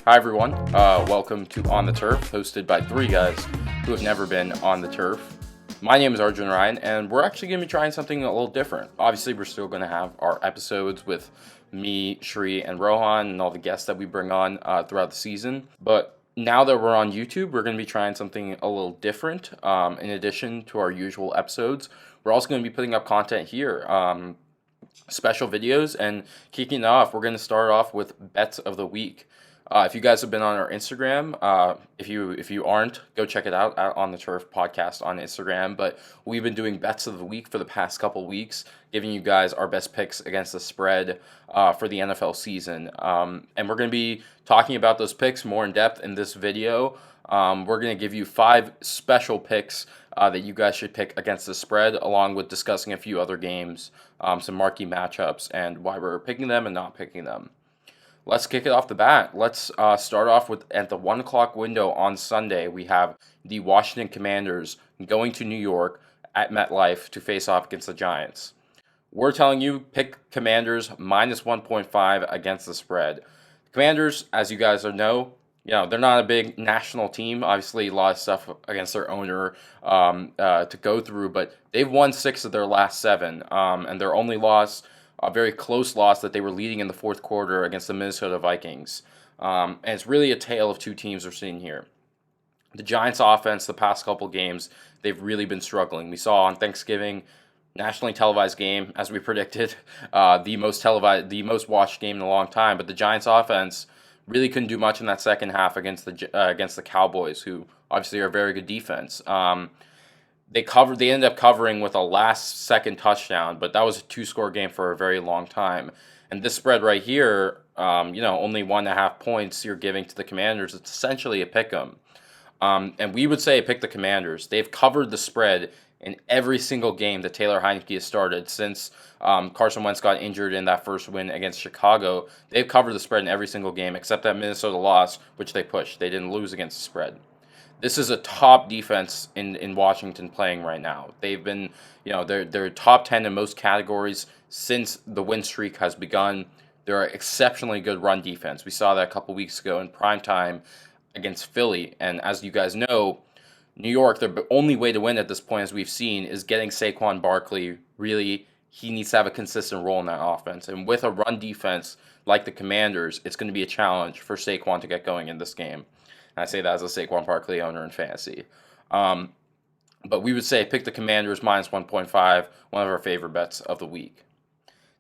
Hi everyone, welcome to On the Turf, hosted by three guys who have never been on the turf. My name is Arjun Ryan, and we're actually going to be trying something a little different. Obviously, we're still going to have our episodes with me, Shri, and Rohan, and all the guests that we bring on throughout the season. But now that we're on YouTube, we're going to be trying something a little different. In addition to our usual episodes, we're also going to be putting up content here. Special videos, and kicking it off, we're going to start off with bets of the week. If you guys have been on our Instagram, if you aren't, go check it out at On the Turf podcast on Instagram. But we've been doing bets of the week for the past couple weeks, giving you guys our best picks against the spread for the NFL season. And we're going to be talking about those picks more in depth in this video. We're going to give you 5 special picks that you guys should pick against the spread, along with discussing a few other games, some marquee matchups, and why we're picking them and not picking them. Let's kick it off the bat. Let's start off with at the 1 o'clock window on Sunday. We have the Washington Commanders going to New York at MetLife to face off against the Giants. We're telling you, pick Commanders minus 1.5 against the spread. Commanders, as you guys know, they're not a big national team. Obviously, a lot of stuff against their owner to go through, but they've won 6 of their last 7, and their only loss, a very close loss that they were leading in the fourth quarter against the Minnesota Vikings. And it's really a tale of two teams we're seeing here. The Giants' offense, the past couple games, they've really been struggling. We saw on Thanksgiving, nationally televised game, as we predicted, the most watched game in a long time. But the Giants' offense really couldn't do much in that second half against the Cowboys, who obviously are a very good defense. They ended up covering with a last-second touchdown, but that was a 2-score game for a very long time. And this spread right here, only 1.5 points you're giving to the Commanders. It's essentially a pick 'em. And we would say pick the Commanders. They've covered the spread in every single game that Taylor Heinicke has started since Carson Wentz got injured in that first win against Chicago. They've covered the spread in every single game except that Minnesota loss, which they pushed. They didn't lose against the spread. This is a top defense in Washington playing right now. They've been, they're top 10 in most categories since the win streak has begun. They're an exceptionally good run defense. We saw that a couple weeks ago in primetime against Philly. And as you guys know, New York, their only way to win at this point, as we've seen, is getting Saquon Barkley. Really, he needs to have a consistent role in that offense. And with a run defense like the Commanders, it's going to be a challenge for Saquon to get going in this game. I say that as a Saquon Barkley owner in fantasy. But we would say pick the Commanders minus 1.5, one of our favorite bets of the week.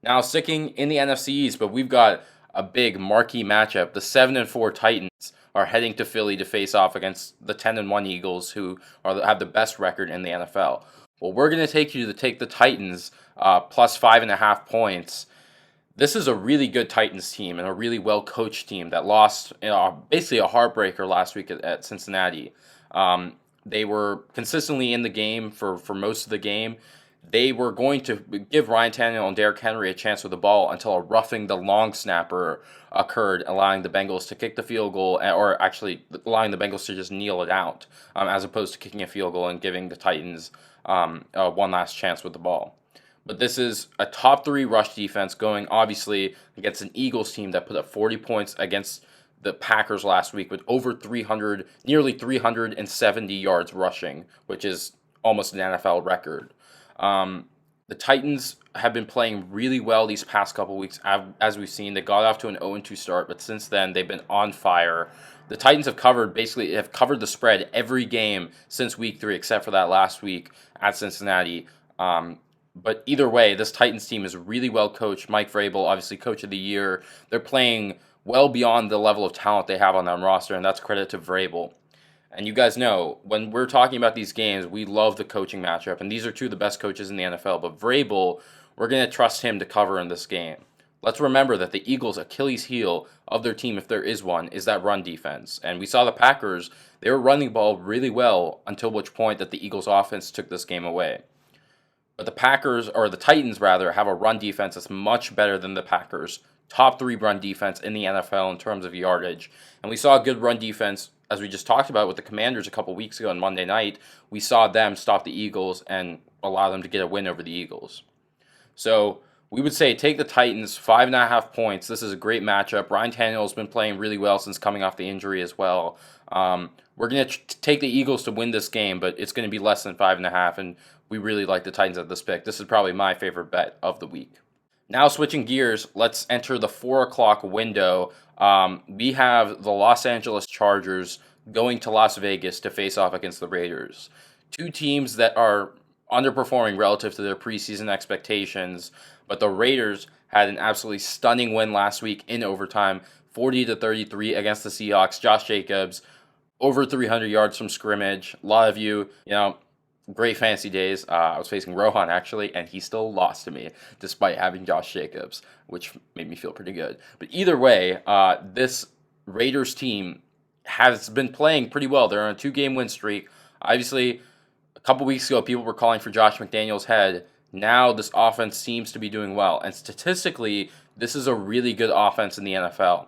Now, sticking in the NFC East, but we've got a big marquee matchup. The 7-4 Titans are heading to Philly to face off against the 10-1 Eagles, who have the best record in the NFL. Well, we're going to take the Titans plus 5.5 points. This is a really good Titans team and a really well-coached team that lost basically a heartbreaker last week at Cincinnati. They were consistently in the game for most of the game. They were going to give Ryan Tannehill and Derrick Henry a chance with the ball until a roughing the long snapper occurred, allowing the Bengals to kick the field goal, or actually allowing the Bengals to just kneel it out, as opposed to kicking a field goal and giving the Titans one last chance with the ball. But this is a top 3 rush defense going, obviously, against an Eagles team that put up 40 points against the Packers last week with nearly 370 yards rushing, which is almost an NFL record. The Titans have been playing really well these past couple weeks, as we've seen. They got off to an 0-2 start, but since then they've been on fire. The Titans have covered the spread every game since week 3, except for that last week at Cincinnati. But either way, this Titans team is really well coached. Mike Vrabel, obviously Coach of the Year. They're playing well beyond the level of talent they have on that roster, and that's credit to Vrabel. And you guys know, when we're talking about these games, we love the coaching matchup, and these are 2 of the best coaches in the NFL. But Vrabel, we're going to trust him to cover in this game. Let's remember that the Eagles' Achilles heel of their team, if there is one, is that run defense. And we saw the Packers, they were running the ball really well until which point that the Eagles' offense took this game away. But the Titans have a run defense that's much better than the Packers. Top 3 run defense in the NFL in terms of yardage. And we saw a good run defense, as we just talked about with the Commanders a couple weeks ago on Monday night. We saw them stop the Eagles and allow them to get a win over the Eagles. So We would say take the Titans, 5.5 points. This is a great matchup. Ryan Tannehill's been playing really well since coming off the injury as well. We're going to take the Eagles to win this game, but it's going to be less than 5.5, and we really like the Titans at this pick. This is probably my favorite bet of the week. Now switching gears, let's enter the 4 o'clock window. We have the Los Angeles Chargers going to Las Vegas to face off against the Raiders. Two teams that are underperforming relative to their preseason expectations, but the Raiders had an absolutely stunning win last week in overtime, 40-33 against the Seahawks. Josh Jacobs, over 300 yards from scrimmage. A lot of you, great fantasy days. I was facing Rohan actually, and he still lost to me despite having Josh Jacobs, which made me feel pretty good. But either way, this Raiders team has been playing pretty well. They're on a 2-game win streak. Obviously, a couple weeks ago, people were calling for Josh McDaniels' head. Now this offense seems to be doing well. And statistically, this is a really good offense in the NFL.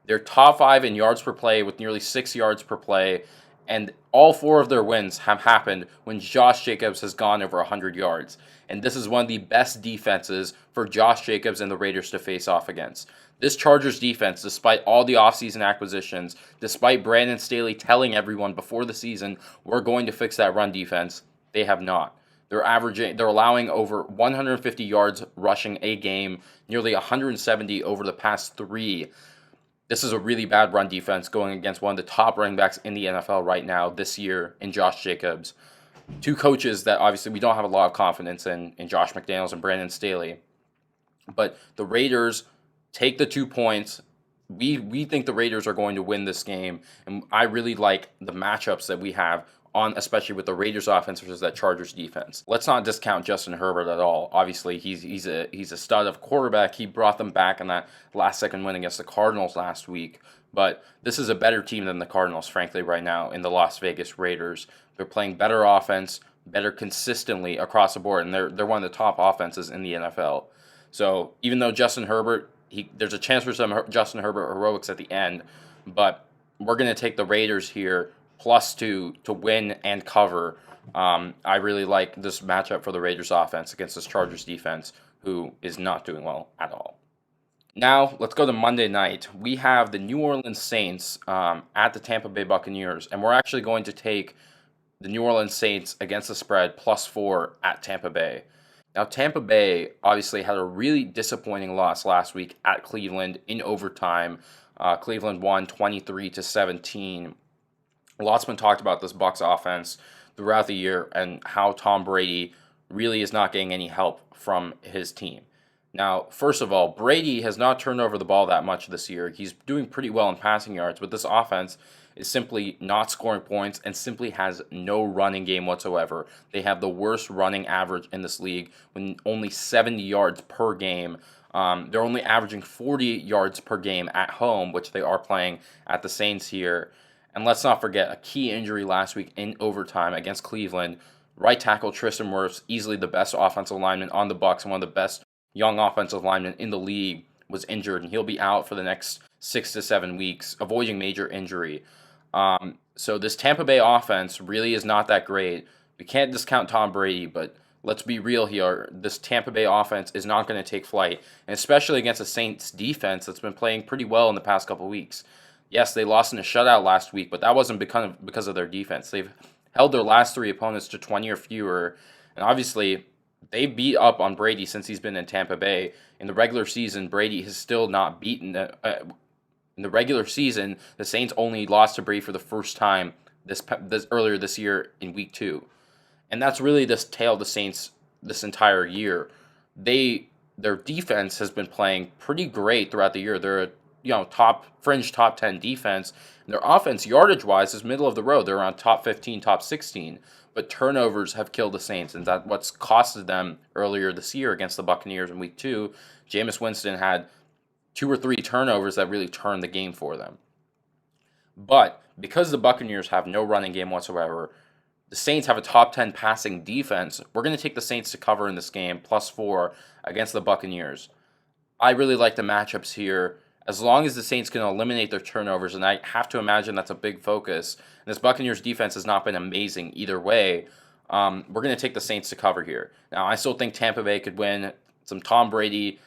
They're top 5 in yards per play with nearly 6 yards per play. And all 4 of their wins have happened when Josh Jacobs has gone over 100 yards. And this is one of the best defenses for Josh Jacobs and the Raiders to face off against. This Chargers defense, despite all the offseason acquisitions, despite Brandon Staley telling everyone before the season, we're going to fix that run defense, they have not. They're allowing over 150 yards rushing a game, nearly 170 over the past 3. This is a really bad run defense going against one of the top running backs in the NFL right now this year in Josh Jacobs. Two coaches that obviously we don't have a lot of confidence in Josh McDaniels and Brandon Staley. But the Raiders take the 2 points. We think the Raiders are going to win this game, and I really like the matchups that we have on, especially with the Raiders offense versus that Chargers defense. Let's not discount Justin Herbert at all. Obviously, he's a stud of quarterback. He brought them back in that last second win against the Cardinals last week. But this is a better team than the Cardinals, frankly, right now in the Las Vegas Raiders. They're playing better offense, better consistently across the board, and they're one of the top offenses in the NFL. So even though Justin Herbert, there's a chance for some Justin Herbert heroics at the end, but we're going to take the Raiders here +2 to win and cover. I really like this matchup for the Raiders offense against this Chargers defense, who is not doing well at all. Now, let's go to Monday night. We have the New Orleans Saints at the Tampa Bay Buccaneers, and we're actually going to take the New Orleans Saints against the spread +4 at Tampa Bay. Now, Tampa Bay obviously had a really disappointing loss last week at Cleveland in overtime. Cleveland won 23-17. Lots been talked about this Bucs offense throughout the year and how Tom Brady really is not getting any help from his team. Now, first of all, Brady has not turned over the ball that much this year. He's doing pretty well in passing yards, but this offense is simply not scoring points and simply has no running game whatsoever. They have the worst running average in this league with only 70 yards per game. They're only averaging 40 yards per game at home, which they are playing at the Saints here. And let's not forget a key injury last week in overtime against Cleveland. Right tackle Tristan Wirfs, easily the best offensive lineman on the Bucs and one of the best young offensive linemen in the league, was injured, and he'll be out for the next 6 to 7 weeks, avoiding major injury. So this Tampa Bay offense really is not that great. We can't discount Tom Brady, but let's be real here. This Tampa Bay offense is not going to take flight, and especially against the Saints defense that's been playing pretty well in the past couple weeks. Yes, they lost in a shutout last week, but that wasn't because of their defense. They've held their last 3 opponents to 20 or fewer, and obviously they beat up on Brady since he's been in Tampa Bay. In the regular season, Brady has still not beaten. In the regular season, the Saints only lost to Brady for the first time this earlier this year in Week 2, and that's really this tale of the Saints this entire year. Their defense has been playing pretty great throughout the year. They're top 10 defense. And their offense, yardage-wise, is middle of the road. They're around top 15, top 16. But turnovers have killed the Saints, and that's what's costed them earlier this year against the Buccaneers in Week 2. Jameis Winston had 2 or 3 turnovers that really turned the game for them. But because the Buccaneers have no running game whatsoever, the Saints have a top 10 passing defense. We're going to take the Saints to cover in this game, +4 against the Buccaneers. I really like the matchups here. As long as the Saints can eliminate their turnovers, and I have to imagine that's a big focus, and this Buccaneers defense has not been amazing either way, we're going to take the Saints to cover here. Now, I still think Tampa Bay could win some Tom Brady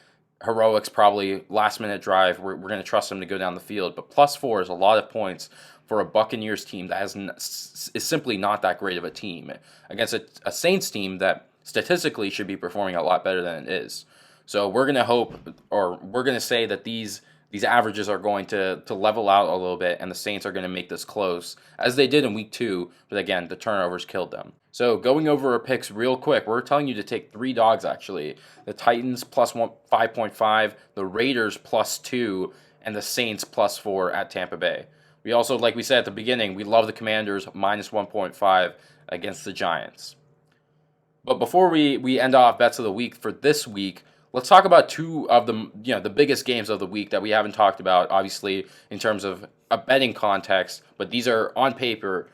heroics, probably last minute drive. We're going to trust him to go down the field. But +4 is a lot of points for a Buccaneers team that is simply not that great of a team against a Saints team that statistically should be performing a lot better than it is. So we're going to hope, or we're going to say that these averages are going to level out a little bit, and the Saints are going to make this close, as they did in week 2, but again, the turnovers killed them. So going over our picks real quick, we're telling you to take 3 dogs, actually. The Titans +5.5, the Raiders +2, and the Saints +4 at Tampa Bay. We also, like we said at the beginning, we love the Commanders -1.5 against the Giants. But before we end off bets of the week for this week, let's talk about 2 of the biggest games of the week that we haven't talked about, obviously, in terms of a betting context. But these are, on paper,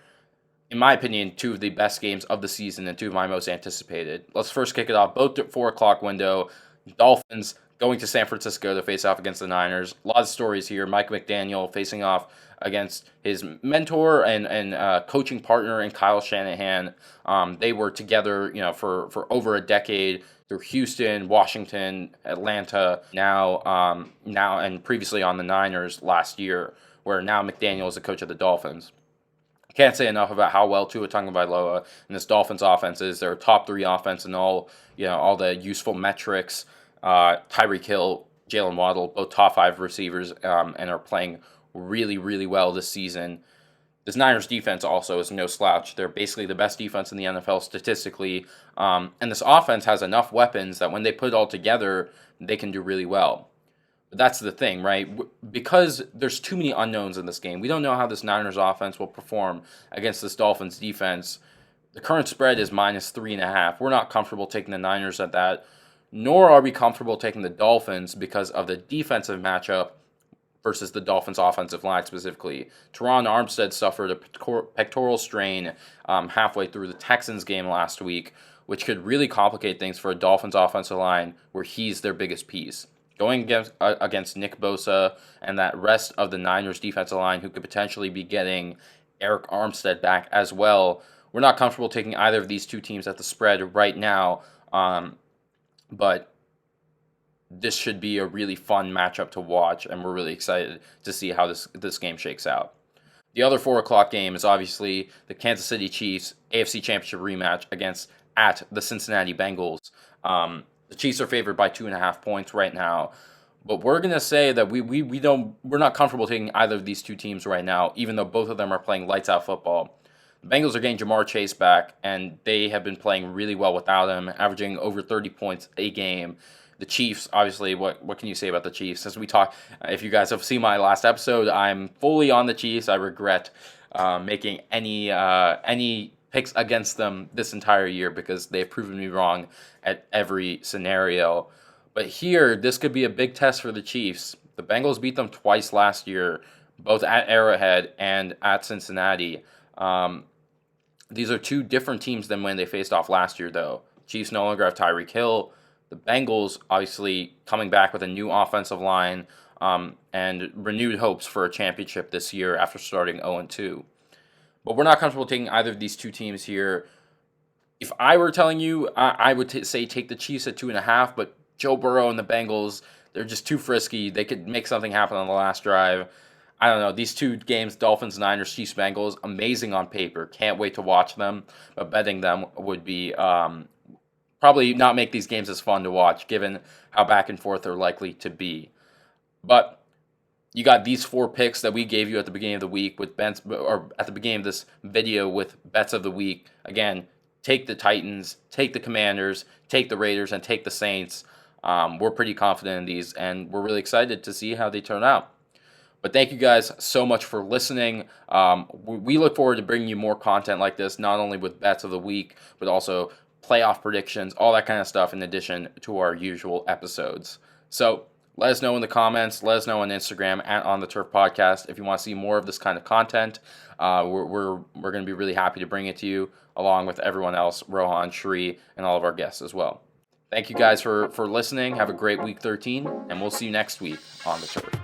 in my opinion, 2 of the best games of the season and 2 of my most anticipated. Let's first kick it off. Both at 4 o'clock window. Dolphins going to San Francisco to face off against the Niners. A lot of stories here. Mike McDaniel facing off against his mentor and coaching partner in Kyle Shanahan. They were together, for over a decade through Houston, Washington, Atlanta, now and previously on the Niners last year, where now McDaniel is the coach of the Dolphins. Can't say enough about how well Tua Tagovailoa and this Dolphins offense is. They're a top 3 offense in all the useful metrics. Tyreek Hill, Jalen Waddle, both top 5 receivers, and are playing really, really well this season. This Niners defense also is no slouch. They're basically the best defense in the NFL statistically. And this offense has enough weapons that when they put it all together, they can do really well. But that's the thing, right? Because there's too many unknowns in this game. We don't know how this Niners offense will perform against this Dolphins defense. The current spread is -3.5. We're not comfortable taking the Niners at that, nor are we comfortable taking the Dolphins because of the defensive matchup versus the Dolphins' offensive line specifically. Teron Armstead suffered a pectoral strain halfway through the Texans game last week, which could really complicate things for a Dolphins offensive line where he's their biggest piece. Going against Nick Bosa and that rest of the Niners defensive line who could potentially be getting Eric Armstead back as well, we're not comfortable taking either of these 2 teams at the spread right now, but this should be a really fun matchup to watch, and we're really excited to see how this game shakes out. The other 4 o'clock game is obviously the Kansas City Chiefs AFC Championship rematch at the Cincinnati Bengals. The Chiefs are favored by 2.5 points right now, but we're gonna say that we're not comfortable taking either of these 2 teams right now, even though both of them are playing lights out football. The Bengals are getting Jamar Chase back, and they have been playing really well without him, averaging over 30 points a game. The Chiefs, obviously, what can you say about the Chiefs? As we talk, if you guys have seen my last episode, I'm fully on the Chiefs. I regret making any picks against them this entire year because they've proven me wrong at every scenario. But here, this could be a big test for the Chiefs. The Bengals beat them twice last year, both at Arrowhead and at Cincinnati. These are 2 different teams than when they faced off last year, though. Chiefs no longer have Tyreek Hill. The Bengals, obviously, coming back with a new offensive line and renewed hopes for a championship this year after starting 0-2. But we're not comfortable taking either of these 2 teams here. If I were telling you, I would say take the Chiefs at 2.5, but Joe Burrow and the Bengals, they're just too frisky. They could make something happen on the last drive. I don't know. These 2 games, Dolphins, Niners, Chiefs, Bengals, amazing on paper. Can't wait to watch them. But betting them would be probably not make these games as fun to watch, given how back and forth they're likely to be. But you got these 4 picks that we gave you at the beginning of the week with bets, or at the beginning of this video with bets of the week. Again, take the Titans, take the Commanders, take the Raiders, and take the Saints. We're pretty confident in these, and we're really excited to see how they turn out. But thank you guys so much for listening. We look forward to bringing you more content like this, not only with bets of the week, but also playoff predictions, all that kind of stuff in addition to our usual episodes. So let us know in the comments. Let us know on Instagram at On The Turf Podcast if you want to see more of this kind of content. We're going to be really happy to bring it to you, along with everyone else, Rohan, Shri, and all of our guests as well. Thank you guys for listening. Have a great week 13, and we'll see you next week on The Turf.